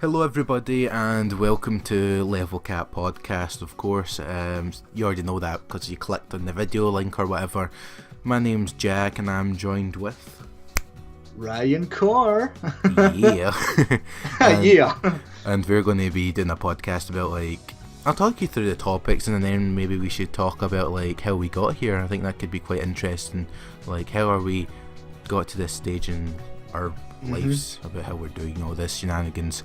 Hello everybody and welcome to Level Cap Podcast, of course. You already know that because you clicked on the video link or whatever. My name's Jack and I'm joined with... Ryan Core. Yeah. Yeah. And we're going to be doing a podcast about I'll talk you through the topics and then maybe we should talk about how we got here. I think that could be quite interesting. How are we got to this stage in our lives, about how we're doing all this shenanigans.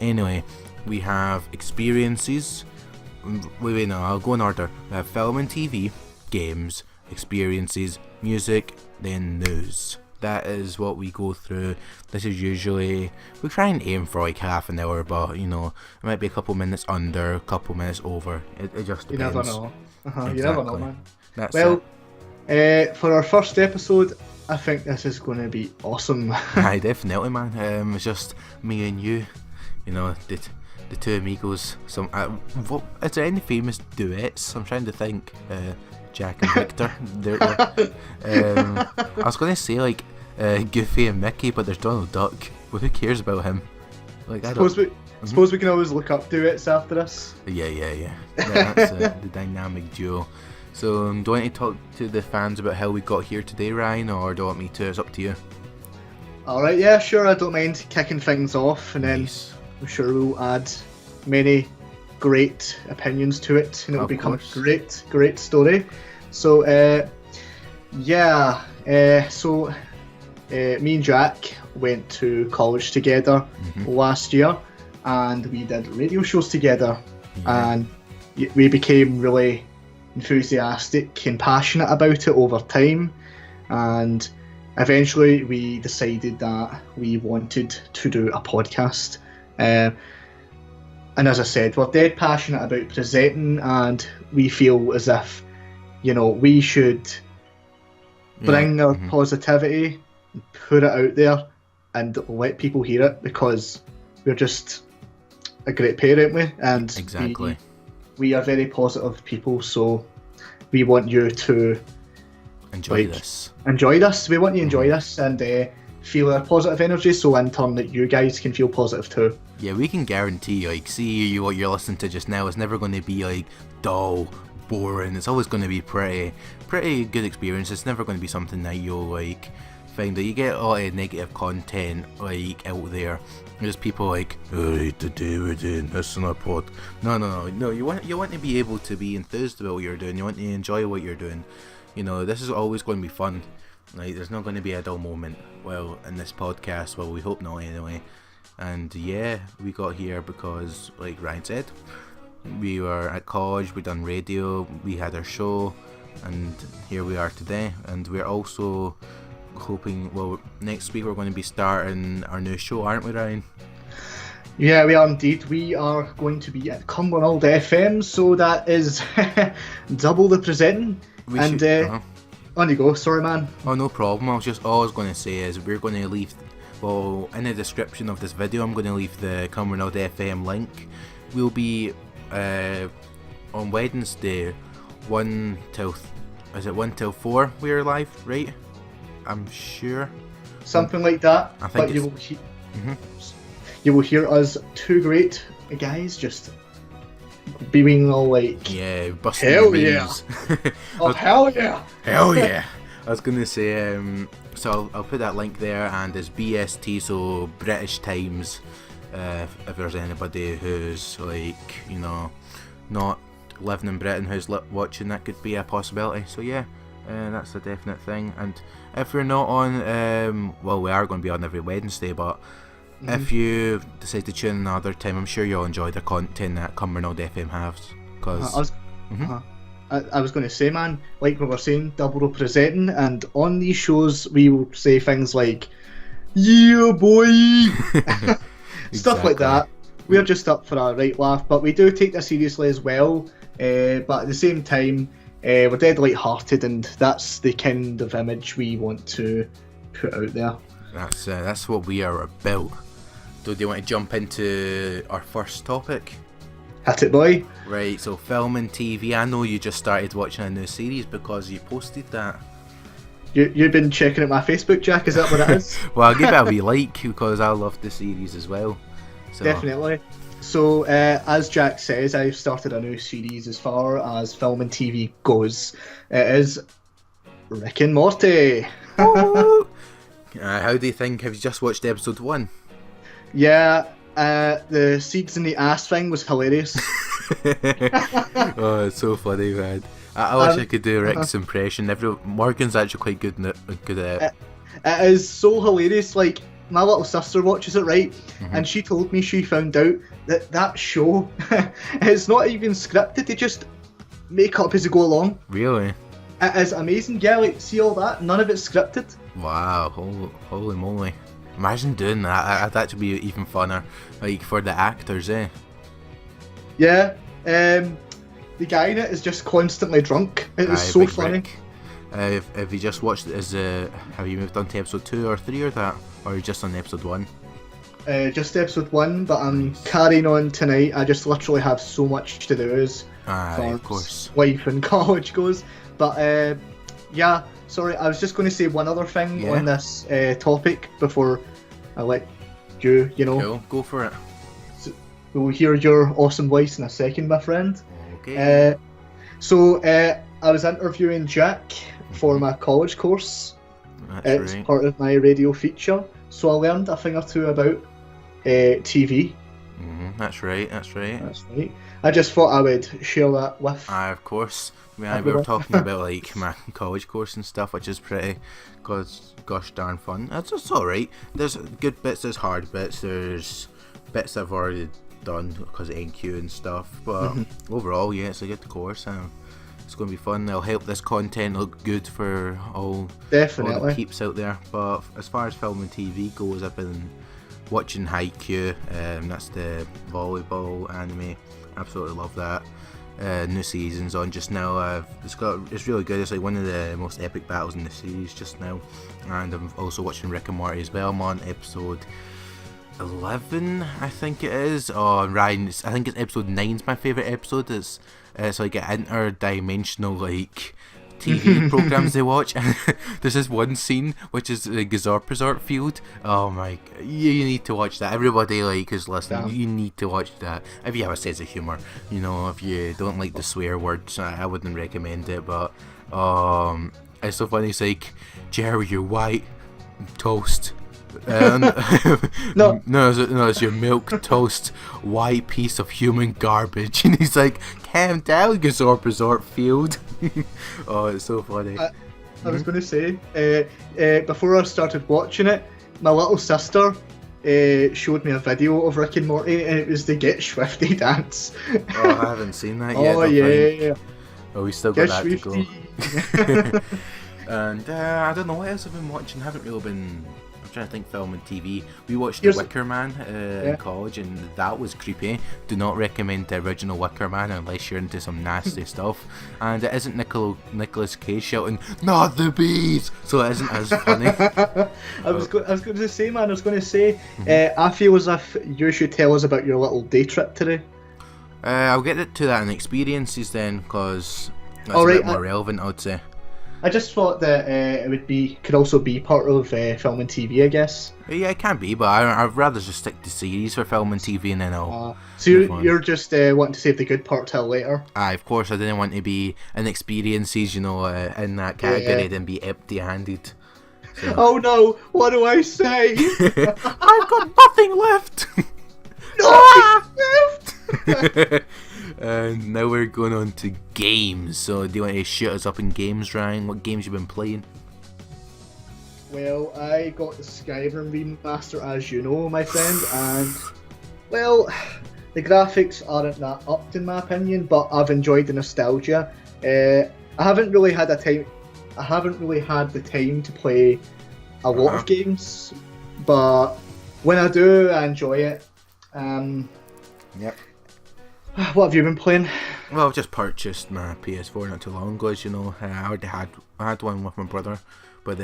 Anyway, we have experiences. Wait, no, I'll go in order. We have film and TV, games, experiences, music, then news. That is what we go through. This is usually, we try and aim for half an hour, but it might be a couple minutes under, a couple minutes over. It just depends. You never know. Exactly. You never know, man. That's for our first episode, I think this is going to be awesome. Aye, definitely, man. It's just me and you. The two amigos. Is there any famous duets? I'm trying to think. Jack and Victor. I was going to say Goofy and Mickey, but there's Donald Duck. Well, who cares about him? Suppose we can always look up duets after this. Yeah. That's the dynamic duo. So, do you want to talk to the fans about how we got here today, Ryan, or do you want me to? It's up to you. Alright, yeah, sure, I don't mind kicking things off, and then I'm sure we'll add many great opinions to it, and it'll become a great story. So, me and Jack went to college together last year, and we did radio shows together, and we became really enthusiastic and passionate about it over time, and eventually we decided that we wanted to do a podcast, and as I said, we're dead passionate about presenting, and we feel as if we should bring our positivity and put it out there and let people hear it, because we're just a great pair, aren't we? And exactly. We are very positive people, so we want you to enjoy this. We want you to enjoy this and feel our positive energy, so in turn that you guys can feel positive too. Yeah, we can guarantee, what you're listening to just now is never going to be dull, boring. It's always going to be pretty good experience. It's never going to be something that you'll find that you get a lot of negative content out there. There's people today we're doing this on our pod. No. You want to be able to be enthused about what you're doing. You want to enjoy what you're doing. This is always going to be fun. There's not going to be a dull moment. Well, in this podcast, we hope not anyway. And yeah, we got here because, like Ryan said, we were at college. We done radio. We had our show, and here we are today. And we're also hoping, next week we're going to be starting our new show, aren't we, Ryan? Yeah, we are indeed. We are going to be at Cumbernauld FM, so that is double the presenting. On you go, sorry man. Oh, no problem. All I was going to say is we're going to leave, in the description of this video, I'm going to leave the Cumbernauld FM link. We'll be on Wednesday, 1 till 4 we're live, right? I'm sure. Something like that. I think you will hear us two great guys just being all busting hell the yeah. Hell yeah. Hell yeah. I was going to say, so I'll put that link there, and it's BST, so British Times, if there's anybody who's not living in Britain who's watching, that could be a possibility. So yeah, that's a definite thing. And if we're not on, we are going to be on every Wednesday, but if you decide to tune in another time, I'm sure you'll enjoy the content that Cumbernauld FM has. I was going to say, man, like we were saying, double representing, and on these shows we will say things like, yeah boy, stuff like that. We're just up for a right laugh, but we do take this seriously as well, but at the same time, we're dead light-hearted, and that's the kind of image we want to put out there. That's what we are about. Do you want to jump into our first topic? Hit it, boy. Right, so film and TV. I know you just started watching a new series because you posted that. You've been checking out my Facebook, Jack, is that what it is? Well, I'll give it a wee like because I love the series as well. So, definitely. So, as Jack says, I've started a new series as far as film and TV goes. It is Rick and Morty. woo! How do you think? Have you just watched episode 1? Yeah, the seeds in the ass thing was hilarious. Oh, it's so funny, man. I wish I could do Rick's impression. Morgan's actually quite good at it. It is so hilarious. Like, my little sister watches it, right? Mm-hmm. And she told me she found out that show, it's not even scripted. They just make up as they go along. Really? It is amazing. Yeah, like, see all that? None of it's scripted. Wow, holy moly. Imagine doing that. That'd actually be even funner. Like, for the actors, eh? Yeah. The guy in it is just constantly drunk. It is so Big funny. Rick. Have you just watched it? Have you moved on to episode 2 or 3 or that? Or are you just on episode 1? Just episode 1, but I'm carrying on tonight. I just literally have so much to do as far Of course. as life in college goes. But yeah, sorry, I was just going to say one other thing on this topic before I let you, Cool, go for it. We'll hear your awesome voice in a second, my friend. Okay. So I was interviewing Jack for my college course. That's right. Part of my radio feature, so I learned a thing or two about TV. That's right. That's right. I just thought I would share that with. Of course. We were talking about like my college course and stuff, which is pretty, gosh darn fun. It's alright. There's good bits, there's hard bits, there's bits I've already done because of NQ and stuff. But overall, yeah, it's a good course. It's going to be fun. They'll help this content look good for all the peeps out there. But as far as film and TV goes, I've been watching Haikyuu. That's the volleyball anime. Absolutely love that. New season's on just now. It's really good. It's like one of the most epic battles in the series just now. And I'm also watching Rick and Morty as well. I'm on episode 11, I think it is. Oh, Ryan, I think it's episode 9's my favourite episode. It's like an interdimensional like TV programs they watch. There's this one scene which is the Gazorpazort field. Oh my, you need to watch that. Everybody like who's listening, you need to watch that. If you have a sense of humour, if you don't like the swear words, I wouldn't recommend it. But it's so funny. It's like, Jerry, you're white toast. No, it's your milk toast white piece of human garbage. And he's like, calm down, Gazorpazort field. Oh, it's so funny. I was going to say, before I started watching it, my little sister showed me a video of Rick and Morty, and it was the Get Swifty dance. Oh, I haven't seen that yet. Oh yeah. Oh, we still got that Swifty. to go. And I don't know what else I've been watching. I haven't really been. I'm trying to think film and TV. We watched The Wicker Man in college, and that was creepy. Do not recommend the original Wicker Man unless you're into some nasty stuff. And it isn't Nicolas Cage shouting, "Not the bees!" So it isn't as funny. I was going to say, man. I was going to say, I feel as if you should tell us about your little day trip today. I'll get to that in experiences then, because that's a bit more relevant, I would say. I just thought that it could also be part of film and TV, I guess. Yeah, it can be, but I'd rather just stick to series for film and TV, and then I'll. So you're just wanting to save the good part till later. Of course, I didn't want to be in experiences, in that category, then be empty-handed. So. Oh no! What do I say? I've got nothing left. Nothing left. And now we're going on to games. So do you want to shoot us up in games, Ryan? What games you been playing? Well, I got the Skyrim remaster, as you know, my friend, and well, the graphics aren't that up in my opinion, but I've enjoyed the nostalgia. I haven't really had the time to play a lot of games, but when I do, I enjoy it. Yep. What have you been playing? Well, I've just purchased my PS4 not too long ago, as you know. I already had one with my brother, but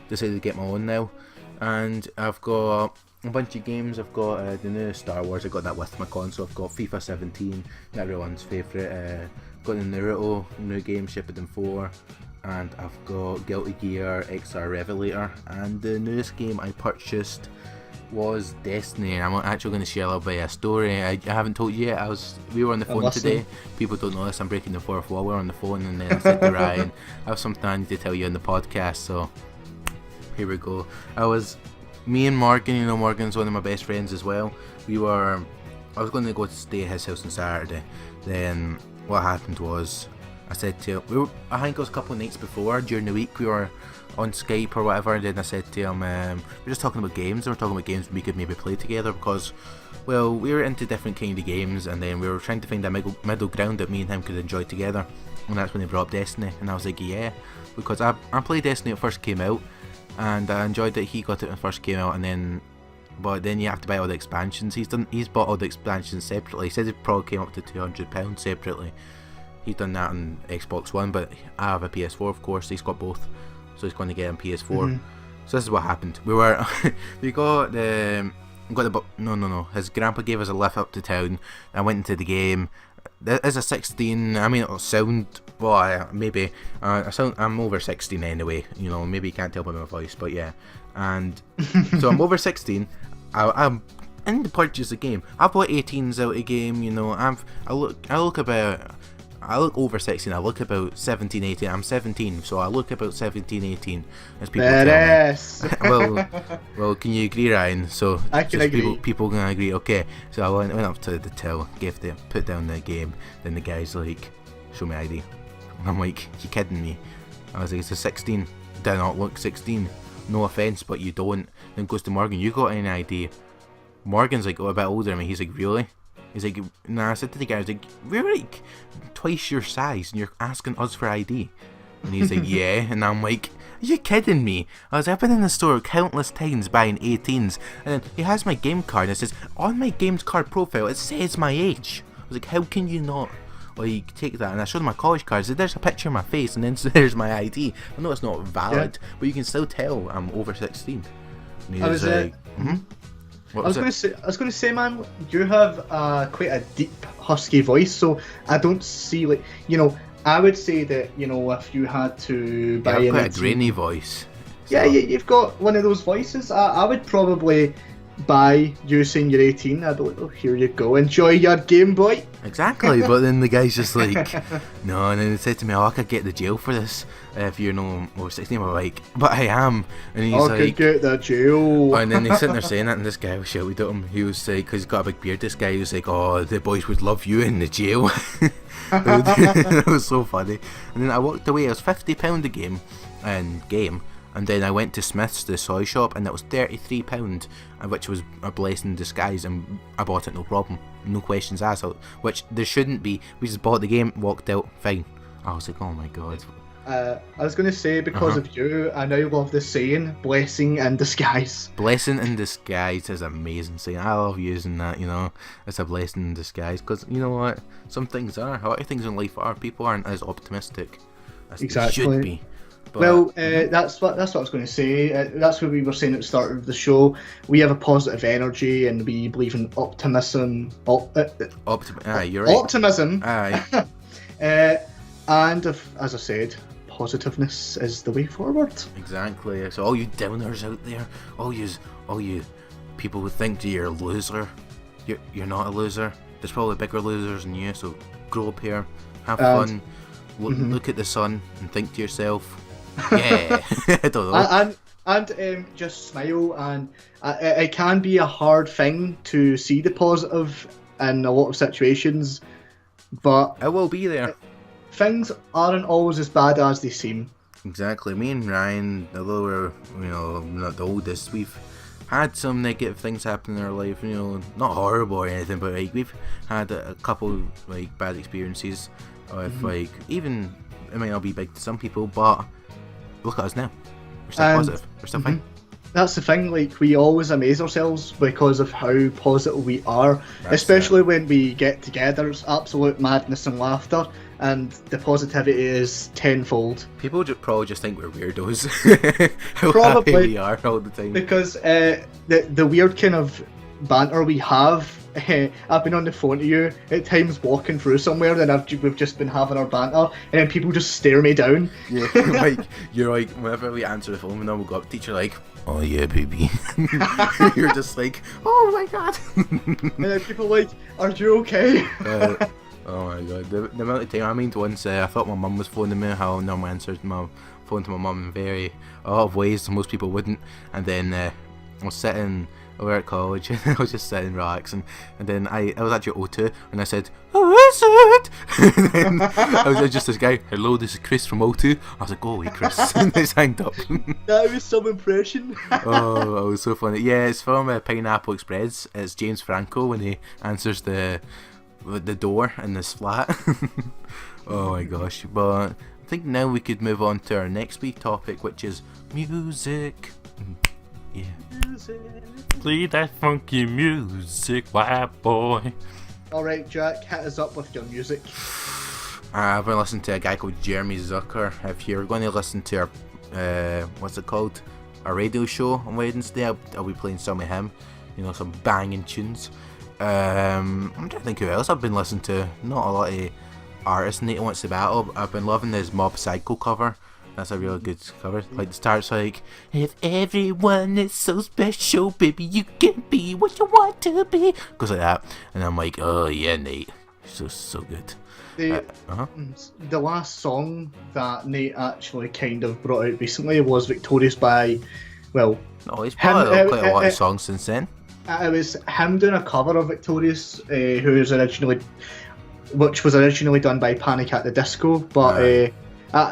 decided to get my own now. And I've got a bunch of games. I've got the new Star Wars. I got that with my console. I've got FIFA 17, everyone's favourite. Got the Naruto new game, Shippuden 4, and I've got Guilty Gear XR Revelator. And the newest game I purchased was Destiny, and I'm actually going to share a little bit of a story. I haven't told you yet. We were on the phone today. People don't know this. I'm breaking the fourth wall. We're on the phone, and then I said to Ryan, I have something I need to tell you on the podcast. So here we go. Me and Morgan. You know, Morgan's one of my best friends as well. I was going to go to stay at his house on Saturday. Then what happened was, I said to him, I think it was a couple of nights before, during the week, we were on Skype or whatever, and then I said to him, we're just talking about games, and we're talking about games we could maybe play together, because, well, we were into different kind of games, and then we were trying to find a middle ground that me and him could enjoy together, and that's when he brought up Destiny, and I was like, yeah, because I played Destiny when it first came out, and I enjoyed that he got it when it first came out, but then you have to buy all the expansions. He's bought all the expansions separately. He said it probably came up to £200 separately. He's done that on Xbox One, but I have a PS4, of course. He's got both, so he's going to get on PS4. Mm-hmm. So this is what happened. His grandpa gave us a lift up to town. I went into the game. As a 16, I mean, it'll sound, well, maybe, I'm over 16 anyway, you know, maybe you can't tell by my voice, but yeah, and so I'm over 16, I'm in the purchase of the game. I bought 18s out of the game, you know, I look over 16, I look about 17, 18, I'm 17, so I look about 17, 18, as people tell me. well, can you agree, Ryan? So I can agree. People can agree, okay, so I went up to the till, put down the game, then the guy's like, show me ID. And I'm like, you kidding me? I was like, it's a 16, do not look 16, no offence, but you don't. Then goes to Morgan, you got any ID? Morgan's like, a bit older than me, he's like, really? He's like, nah, I said to the guy, I was like, we're like twice your size and you're asking us for ID. And he's like, yeah. And I'm like, are you kidding me? I've been in the store countless times buying 18s. And then he has my game card and it says, on my games card profile, it says my age. I was like, how can you not? Like, take that. And I showed him my college card. I said, there's a picture of my face and then there's my ID. I know it's not valid, but you can still tell I'm over 16. And he was like, I was going to say, man, you have quite a deep, husky voice, so I don't see, like, you know, I would say that, you know, if you had to buy I've got a grainy voice. So. Yeah, you've got one of those voices. I would probably buy you saying you're 18. I'd be like, oh, here you go, enjoy your Game Boy. Exactly, but then the guy's just like, no, and then he said to me, oh, I could get the jail for this if you're no over 16. I'm like, but I am. And he's like, I could get the jail. And then he's sitting there saying that, and this guy was shouted at him. He was like, because he's got a big beard, this guy was like, oh, the boys would love you in the jail. It was so funny. And then I walked away. It was £50 a game. And then I went to Smith's, the soy shop, and it was £33, which was a blessing in disguise, and I bought it no problem, no questions asked, which there shouldn't be. We just bought the game, walked out, fine. I was like, oh my god. I was going to say, because of you, I now love the saying, blessing in disguise. Blessing in disguise is an amazing saying. I love using that, you know. It's a blessing in disguise, because, you know what, some things are, a lot of things in life are, people aren't as optimistic as exactly. they should be. But, well, that's what I was going to say. That's what we were saying at the start of the show. We have a positive energy, and we believe in optimism. You're right. Optimism. Aye. And as I said, positiveness is the way forward. Exactly. So all you downers out there, all you people who think you're a loser, you're not a loser. There's probably bigger losers than you. So grow up here, have fun, look at the sun, and think to yourself. Yeah, I don't know. And just smile, and it can be a hard thing to see the positive in a lot of situations, but it will be there. Things aren't always as bad as they seem. Exactly. Me and Ryan, although we're, you know, not the oldest, we've had some negative things happen in our life, you know, not horrible or anything, but like we've had a couple like bad experiences with like, even it might not be big to some people, but look at us now. We're still positive. We're still fine. That's the thing, like, we always amaze ourselves because of how positive we are. Especially when we get together, it's absolute madness and laughter, and the positivity is tenfold. People probably just think we're weirdos. How probably happy we are all the time. Because the weird kind of banter we have, I've been on the phone to you at times walking through somewhere, and we've just been having our banter, and then people just stare me down. Yeah, like you're like, whenever we answer the phone, and then we'll go up to each other like, oh yeah, baby. You're just like, oh my god. And then people like, are you okay? Oh my god, the amount of time, I mean, once I thought my mum was phoning me, how I normally answered my phone to my mum in a lot of ways most people wouldn't, and then I was sitting over at college and I was just sitting relaxing, and then I was actually O2 and I said, who is it? And then I was just this guy, hello, this is Chris from O2. I was like, oh wait, Chris. And I hanged up. That was some impression. Oh, it was so funny. Yeah, it's from Pineapple Express. It's James Franco when he answers the door in this flat. Oh my gosh. But I think now we could move on to our next week topic, which is music. Yeah. Music. Play that funky music, white boy. Alright, Jack, hit us up with your music. I've been listening to a guy called Jeremy Zucker. If you're going to listen to our, what's it called? Our radio show on Wednesday, I'll be playing some of him. You know, some banging tunes. I'm trying to think who else I've been listening to. Not a lot of artists Nate Wants to Battle. I've been loving his Mob Psycho cover. That's a really good cover. Like, it starts like, if everyone is so special, baby, you can be what you want to be. Goes like that. And I'm like, oh yeah, Nate. So good. The last song that Nate actually kind of brought out recently was Victorious by, well... No, he's brought out quite a lot of songs since then. It was him doing a cover of Victorious, which was originally done by Panic at the Disco, but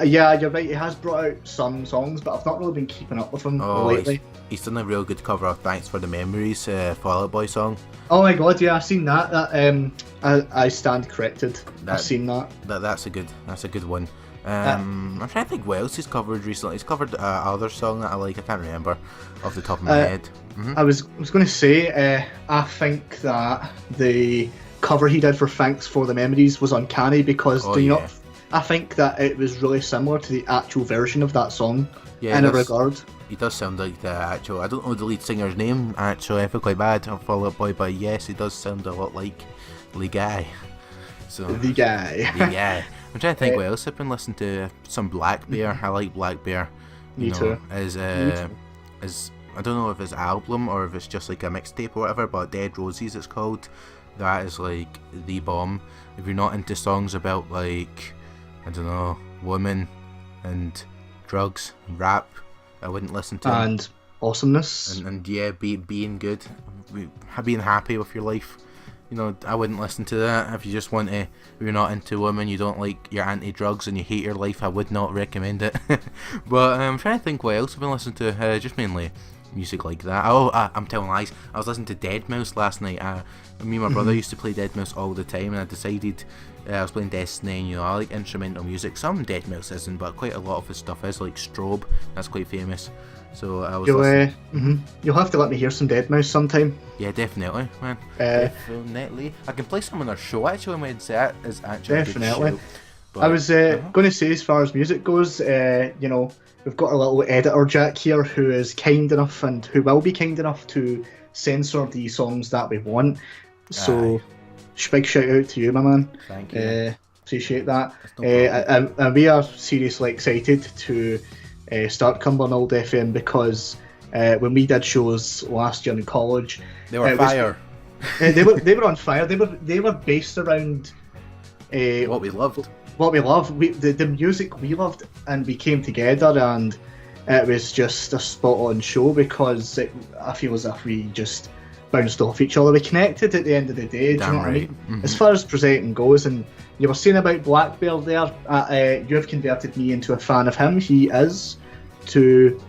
yeah, you're right, he has brought out some songs, but I've not really been keeping up with him lately. He's done a real good cover of Thanks for the Memories, Fall Out Boy song. Oh my god, yeah, I've seen that. I stand corrected. I've seen that. That's a good one. I'm trying to think what else he's covered recently. He's covered other song that I like. I can't remember off the top of my head. Mm-hmm. I was going to say, I think that the cover he did for Thanks for the Memories was uncanny because not? I think that it was really similar to the actual version of that song in a regard. He does sound like the actual. I don't know the lead singer's name actually. I feel quite bad on Fall Out Boy, but yes, he does sound a lot like the guy. So the guy. I'm trying to think what else I've been listening to. Some Black Bear. I like Black Bear. Me too. As I don't know if it's album or if it's just like a mixtape or whatever, but Dead Roses it's called. That is like the bomb. If you're not into songs about like, I don't know, women and drugs and rap, I wouldn't listen to and them. Awesomeness and yeah, being good, being happy with your life. You know, I wouldn't listen to that. If you just want to, if you're not into women, you don't like, you're anti-drugs and you hate your life, I would not recommend it. But I'm trying to think what else I've been listening to. Just mainly music like that. I'm telling lies. I was listening to Deadmau5 last night. Me and my brother used to play Deadmau5 all the time, and I decided I was playing Destiny, and you know, I like instrumental music. Some Deadmau5 isn't, but quite a lot of his stuff is, like Strobe. That's quite famous. So I was You'll have to let me hear some Deadmau5 sometime. Yeah, definitely, man. Definitely. I can play some on our show actually on Wednesday. That is actually definitely. A good show. But, I was going to say, as far as music goes, you know, we've got a little editor Jack here who is kind enough and who will be kind enough to censor the songs that we want. So, big shout out to you, my man. Thank you. Appreciate that. And we are seriously excited to start Cumbernauld FM because when we did shows last year in college, they were fire. They were on fire. They were based around what we loved. What we love, the music we loved, and we came together, and it was just a spot-on show because I feel as if we just bounced off each other. We connected at the end of the day. Do you know what I mean? Mm-hmm. As far as presenting goes, and you were saying about Black Bear there, you have converted me into a fan of him. He is to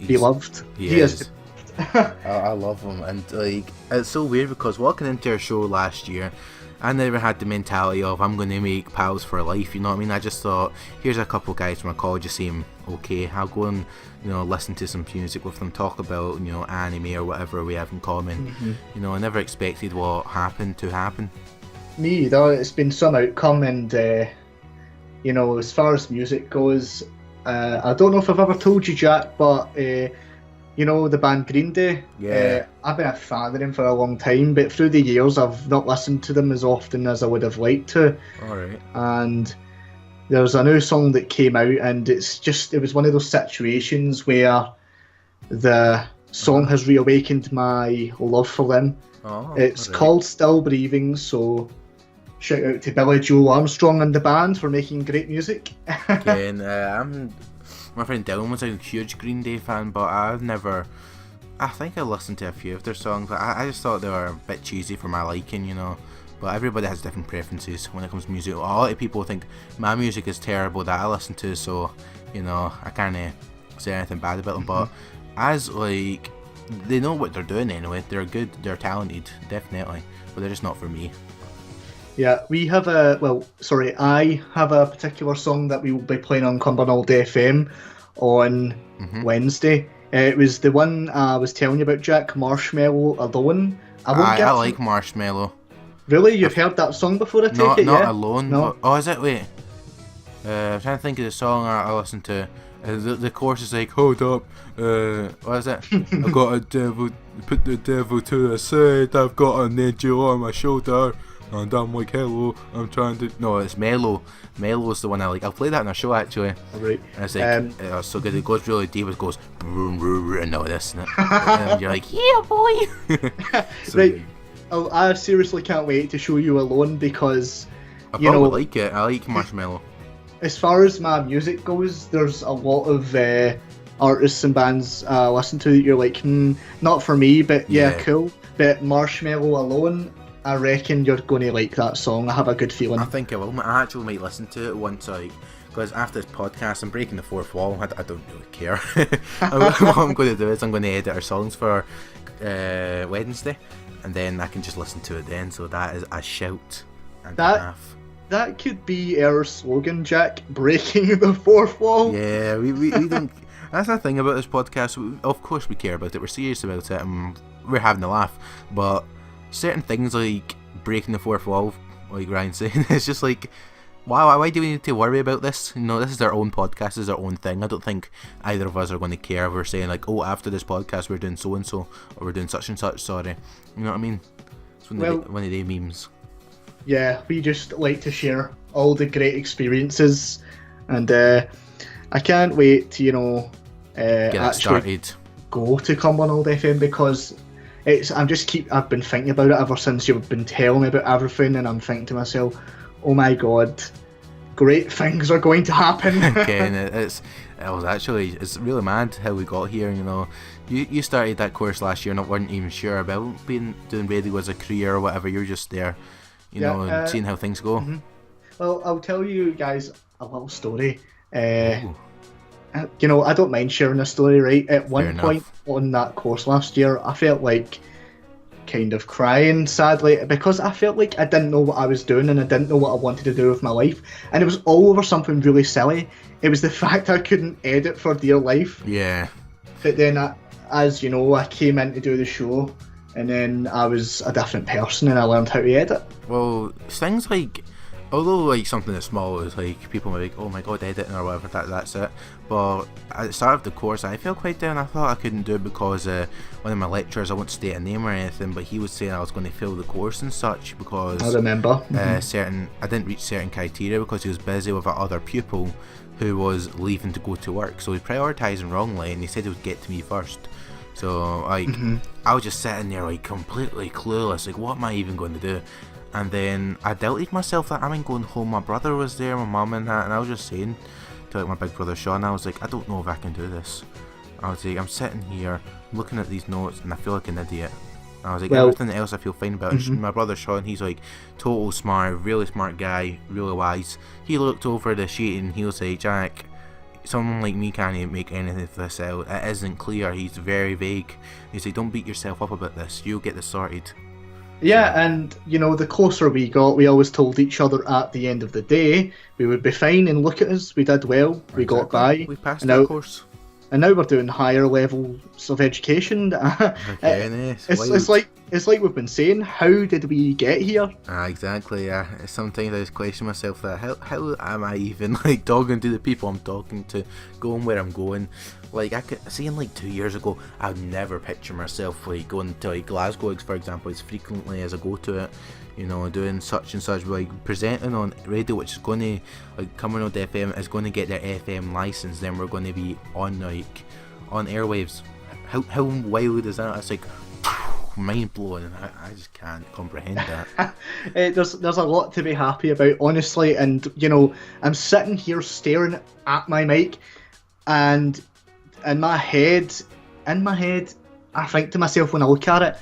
be loved. He is. I love him, and like it's so weird because walking into our show last year, I never had the mentality of I'm going to make pals for life, you know what I mean? I just thought, here's a couple guys from my college who seem okay, I'll go and, you know, listen to some music with them, talk about, you know, anime or whatever we have in common. Mm-hmm. You know, I never expected what happened to happen. Me either. It's been some outcome, and you know, as far as music goes, I don't know if I've ever told you, Jack, but you know, the band Green Day? Yeah. I've been a fan of them for a long time, but through the years I've not listened to them as often as I would have liked to. Alright. And there's a new song that came out, and it was one of those situations where the song has reawakened my love for them. Oh, It's alright. called Still Breathing, so shout out to Billy Joe Armstrong and the band for making great music. Okay, and my friend Dylan was a huge Green Day fan, but I think I listened to a few of their songs, but I just thought they were a bit cheesy for my liking, you know. But everybody has different preferences when it comes to music. A lot of people think my music is terrible that I listen to, so, you know, I can't say anything bad about them. But as, like, they know what they're doing anyway. They're good, they're talented, definitely. But they're just not for me. Yeah, I have a particular song that we will be playing on Cumbernauld FM on Wednesday. It was the one I was telling you about, Jack, Marshmallow Alone. I like Marshmallow. Really? You've heard that song before, I take it, Not yeah? Alone. No. But, is it? Wait. I'm trying to think of the song I listened to. The chorus is like, hold up, what is it? I've got a devil, put the devil to the side, I've got an angel on my shoulder, and I'm like, hello, I'm trying to... No, it's Mellow. Mellow's the one I like. I'll play that in a show, actually. Right. And it's like, it's so good, it goes really deep, it goes, and all this, and you're like, yeah, boy! So Right. good. Oh, I seriously can't wait to show you Alone because, I you know, probably like it, I like Marshmallow. as far as my music goes, there's a lot of artists and bands I listen to that you're like, not for me, but yeah, cool. But Marshmallow Alone, I reckon you're going to like that song. I have a good feeling. I think I will. I actually might listen to it once because after this podcast, I'm breaking the fourth wall. I don't really care. What I'm going to do is I'm going to edit our songs for Wednesday, and then I can just listen to it then. So that is a shout and a half. That could be our slogan, Jack. Breaking the fourth wall. Yeah, we don't. That's the thing about this podcast. Of course, we care about it. We're serious about it, and we're having a laugh. But certain things like breaking the fourth wall, like Ryan's saying, it's just like, why do we need to worry about this? You know, this is our own podcast, this is our own thing. I don't think either of us are going to care if we're saying like, oh, after this podcast we're doing so and so, or we're doing such and such. Sorry, you know what I mean? It's one of the memes. Yeah, we just like to share all the great experiences, and I can't wait to Get that started. Go to Cumbernauld FM because I've been thinking about it ever since you've been telling me about everything, and I'm thinking to myself, oh my god, great things are going to happen. Okay, and it's really mad how we got here. You know, you started that course last year and weren't even sure about doing radio as a career or whatever. You're just there, you know, and seeing how things go. Well, I'll tell you guys a little story. You know, I don't mind sharing a story, right? At one point on that course last year, I felt like kind of crying, sadly, because I felt like I didn't know what I was doing and I didn't know what I wanted to do with my life. And it was all over something really silly. It was the fact I couldn't edit for dear life. Yeah. But then, as you know, I came in to do the show, and then I was a different person and I learned how to edit. Well, things like, although like something that's small is like people might be like, oh my god, editing or whatever, that's it. But at the start of the course I felt quite down. I thought I couldn't do it because one of my lecturers, I won't state a name or anything, but he was saying I was going to fail the course and such because I remember I didn't reach certain criteria because he was busy with our other pupil who was leaving to go to work, so he prioritising wrongly and he said he would get to me first. So like I was just sitting there like completely clueless, like what am I even going to do? And then I doubted myself that I'm going home. My brother was there, my mum and that, and I was just saying to like my big brother Sean, I was like, I don't know if I can do this. I was like, I'm sitting here looking at these notes and I feel like an idiot. I was like, everything else I feel fine about. And my brother Sean, he's like total smart, really smart guy, really wise. He looked over the sheet and he was like, Jack, someone like me can't make anything of this out. It isn't clear. He's very vague. He's like, don't beat yourself up about this. You'll get this sorted. Yeah, and you know, the closer we got, we always told each other at the end of the day we would be fine, and look at us, we did well, we got by. We passed that course. And now we're doing higher levels of education. It's like we've been saying, how did we get here? Exactly, yeah. Sometimes I just question myself that how am I even like talking to the people I'm talking to, going where I'm going. Like I could see in like 2 years ago, I would never picture myself like going to like Glasgow, for example, as frequently as I go to it. You know, doing such and such, like presenting on radio, which is going to, like Cumbernauld FM is going to get their FM license. Then we're going to be on like on airwaves how wild is that? It's like mind blowing, and I just can't comprehend that. There's a lot to be happy about, honestly, and I'm sitting here staring at my mic, and in my head, I think to myself when I look at it,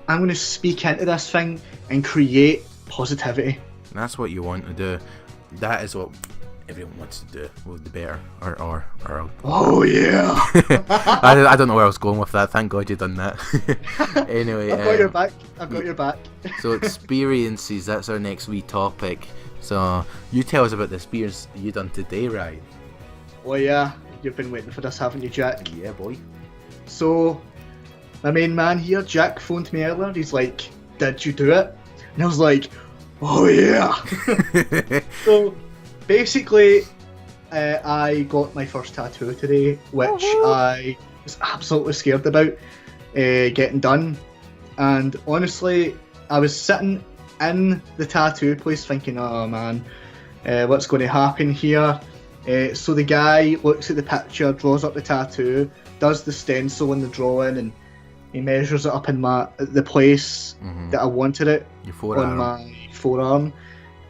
I'm going to speak into this thing and create positivity. And that's what you want to do. That is what everyone wants to do with the bear. Or oh yeah. I don't know where I was going with that. Thank God you done that. Anyway, I've got your back. I've got your back. So experiences. That's our next wee topic. So you tell us about the experience you done today, Ryan. Oh yeah, you've been waiting for this, haven't you, Jack? Yeah, boy. So my main man here, Jack, phoned me earlier. He's like, "Did you do it?" And I was like, "Oh yeah." So basically, I got my first tattoo today, which I was absolutely scared about getting done. And honestly, I was sitting in the tattoo place thinking, oh man, what's going to happen here? So the guy looks at the picture, draws up the tattoo, does the stencil and the drawing, and he measures it up in the place that I wanted it, on my forearm.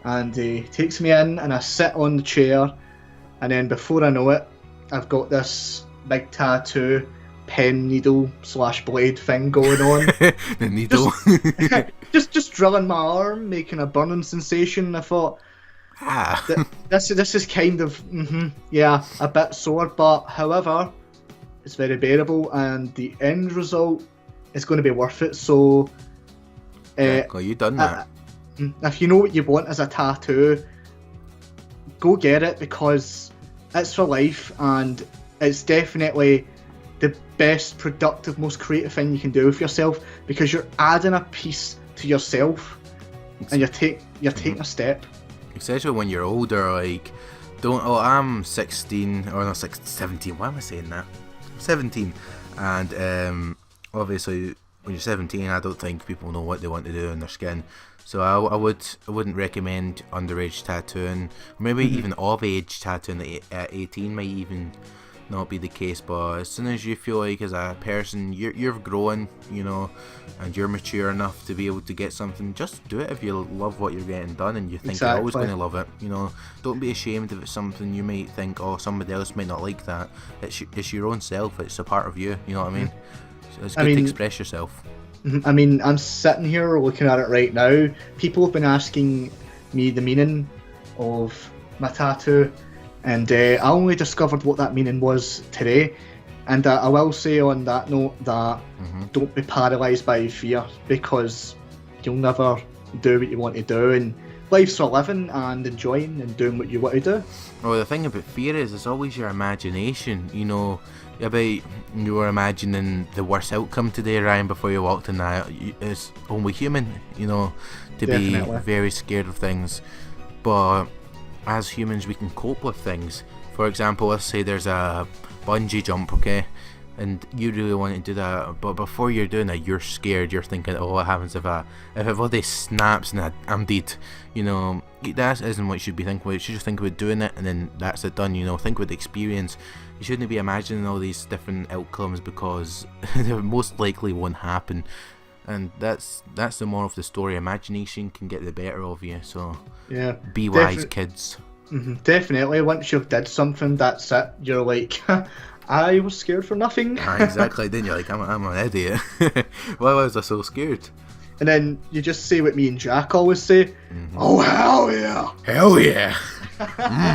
And he takes me in, and I sit on the chair, and then before I know it, I've got this big tattoo, pen needle / blade thing going on. The needle. just drilling my arm, making a burning sensation. I thought, this is kind of a bit sore, but however, it's very bearable, and the end result is going to be worth it. So, you done that. If you know what you want as a tattoo, go get it, because it's for life, and it's definitely the best, productive, most creative thing you can do with yourself, because you're adding a piece to yourself, and you're taking a step. Especially when you're older, like, I'm 16, or no, 17, why am I saying that? 17, and obviously when you're 17, I don't think people know what they want to do on their skin. So I wouldn't recommend underage tattooing, or maybe even of-age tattooing at 18 might even not be the case. But as soon as you feel like as a person you're growing, and you're mature enough to be able to get something, just do it if you love what you're getting done and you think you're always going to love it. Don't be ashamed if it's something you might think, oh, somebody else might not like that. It's your own self. It's a part of you. You know what I mean? So it's good to express yourself. I mean, I'm sitting here looking at it right now. People have been asking me the meaning of my tattoo, and I only discovered what that meaning was today. And I will say on that note that don't be paralysed by fear, because you'll never do what you want to do, and life's for living and enjoying and doing what you want to do. Well, the thing about fear is it's always your imagination, about you were imagining the worst outcome today, Ryan, before you walked in that. It's only human, to Definitely. Be very scared of things. But as humans, we can cope with things. For example, let's say there's a bungee jump, okay? And you really want to do that, but before you're doing that, you're scared. You're thinking, oh, what happens if a body snaps and I'm dead? That isn't what you should be thinking about. You should just think about doing it, and then that's it done. Think about the experience. You shouldn't be imagining all these different outcomes, because they most likely won't happen. And that's the moral of the story. Imagination can get the better of you. So yeah, be wise, kids. Definitely. Once you've did something, that's it. You're like, I was scared for nothing. Exactly. Then you're like, I'm an idiot. Why was I so scared? And then you just say what me and Jack always say. Oh, hell yeah. Hell yeah.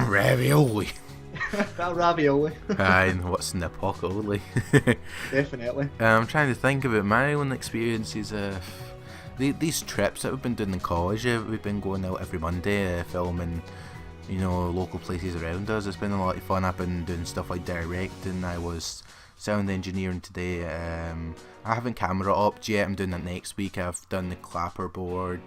Ravioli. That ravioli. And what's in the pocket only. Definitely. I'm trying to think about my own experiences. These trips that we've been doing in college. We've been going out every Monday filming, local places around us. It's been a lot of fun. I've been doing stuff like directing. I was sound engineering today. I haven't camera upped yet. I'm doing that next week. I've done the clapperboard,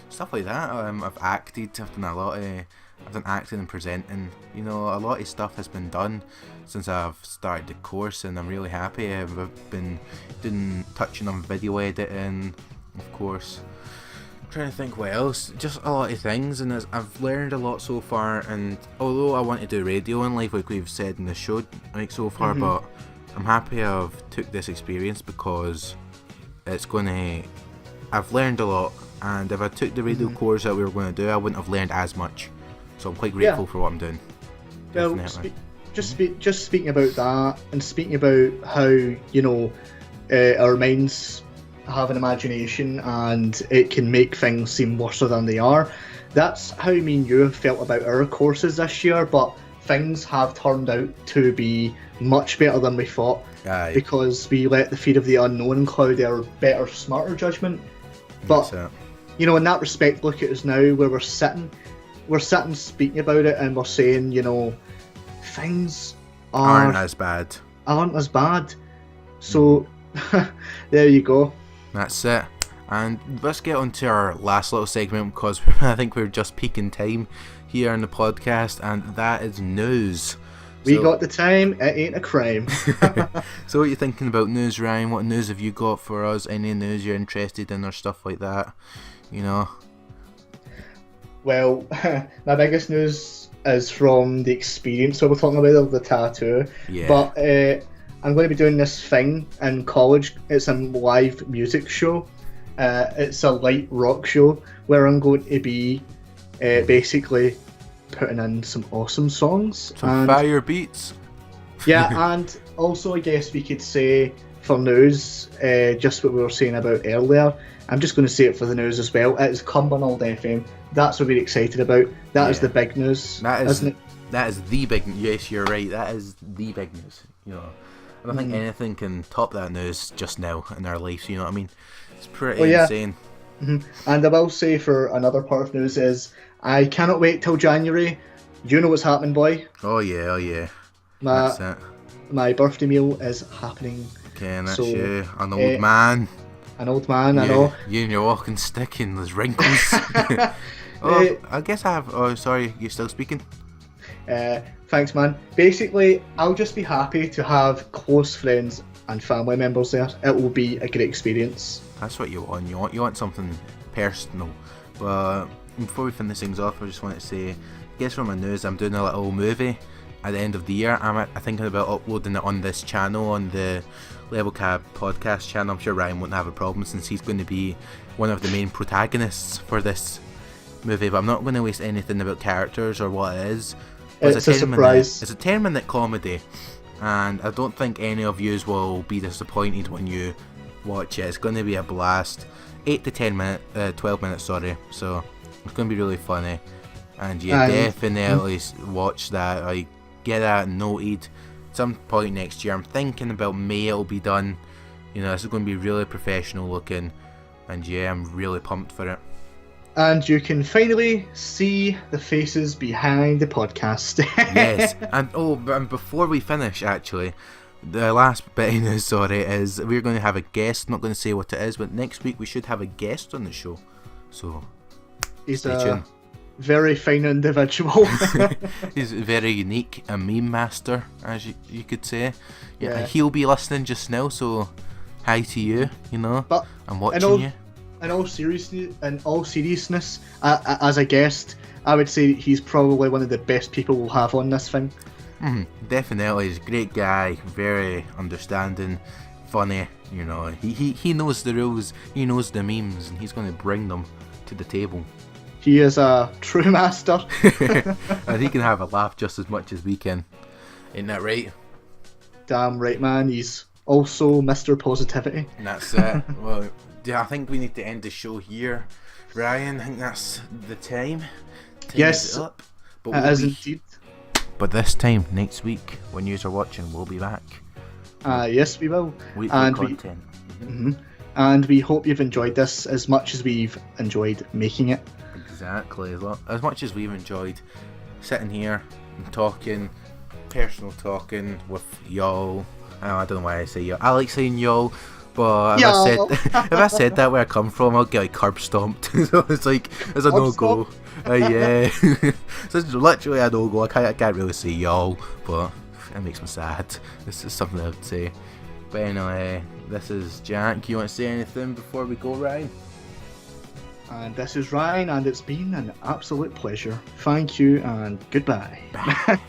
stuff like that. I've acted. I've done acting and presenting. A lot of stuff has been done since I've started the course, and I'm really happy. I've been touching on video editing, of course. I'm trying to think what else. Just a lot of things, and I've learned a lot so far. And although I want to do radio in life, like we've said in the show, so far, but I'm happy I've took this experience because it's gonna. I've learned a lot, and if I took the radio course that we were going to do, I wouldn't have learned as much. So I'm quite grateful for what I'm doing. Well, Definitely. just speaking about that, and speaking about how, you know, our minds have an imagination and it can make things seem worse than they are. That's how me and you have felt about our courses this year, but things have turned out to be much better than we thought. Aye. Because we let the fear of the unknown cloud our better, smarter judgment. But, you know, in that respect, look at us now where we're sitting speaking about it, and we're saying, you know, things aren't as bad. So, there you go. That's it. And let's get on to our last little segment, because I think we're just peaking time here on the podcast, and that is news. We got the time, it ain't a crime. So what are you thinking about news, Ryan? What news have you got for us? Any news you're interested in or stuff like that? You know? Well, my biggest news is from the experience we were talking about of the tattoo. Yeah. But I'm going to be doing this thing in college. It's a live music show. It's a light rock show where I'm going to be basically putting in some awesome songs. Some fire beats. Yeah, and also I guess we could say for news, just what we were saying about earlier, I'm just going to say it for the news as well. It is Cumbernauld FM. That's what we're excited about. That is the big news, isn't it? That is the big news. Yes, you're right. That is the big news. You know, I don't think anything can top that news just now in our lives. You know what I mean? It's pretty insane. Mm-hmm. And I will say for another part of news is I cannot wait till January. You know what's happening, boy. Oh yeah. That's it. My birthday meal is happening. Okay, and that's you, an old man. An old man, I know. You and your walking stick and those wrinkles. I guess I have. Oh, sorry, you still speaking? Thanks, man. Basically, I'll just be happy to have close friends and family members there. It will be a great experience. That's what you want. You want something personal. But before we finish things off, I just want to say, I guess from my news, I'm doing a little movie at the end of the year. I'm thinking about uploading it on this channel, on the Level Cab podcast channel. I'm sure Ryan wouldn't have a problem since he's going to be one of the main protagonists for this movie, but I'm not going to waste anything about characters or what it is. It's a surprise. It's a 10-minute comedy, and I don't think any of yous will be disappointed when you watch it. It's going to be a blast. 8 to 12 minutes, sorry. So it's going to be really funny, and definitely watch that. I get that noted. Some point next year. I'm thinking about May it'll be done. You know, this is going to be really professional looking, and I'm really pumped for it. And you can finally see the faces behind the podcast. Yes, and before we finish, actually, the last bit of news, is we're going to have a guest. I'm not going to say what it is, but next week we should have a guest on the show. So, stay tuned. Very fine individual. He's very unique, a meme master, as you could say. Yeah, he'll be listening just now, so hi to you. You know, but I'm watching you. In all seriousness, as a guest, I would say he's probably one of the best people we'll have on this thing. Definitely, he's a great guy, very understanding, funny. You know, he knows the rules, he knows the memes, and he's going to bring them to the table. He is a true master. And he can have a laugh just as much as we can. Ain't that right? Damn right, man. He's also Mr. Positivity. And that's it. Well, I think we need to end the show here. Ryan, I think that's the time. Yes, up. But it is indeed. But this time, next week, when you are watching, we'll be back. Yes, we will. Weekly content. And we hope you've enjoyed this as much as we've enjoyed making it. Exactly. As much as we've enjoyed sitting here and talking, personal talking with y'all. I don't know why I say y'all. I like saying y'all, but if I said that where I come from, I'll get like curb stomped. So it's like, it's a no-go. Yeah. So it's literally a no-go. I can't really say y'all, but it makes me sad. This is something I would say. But anyway, this is Jack. You want to say anything before we go, Ryan? And this is Ryan, and it's been an absolute pleasure. Thank you, and goodbye. Bye.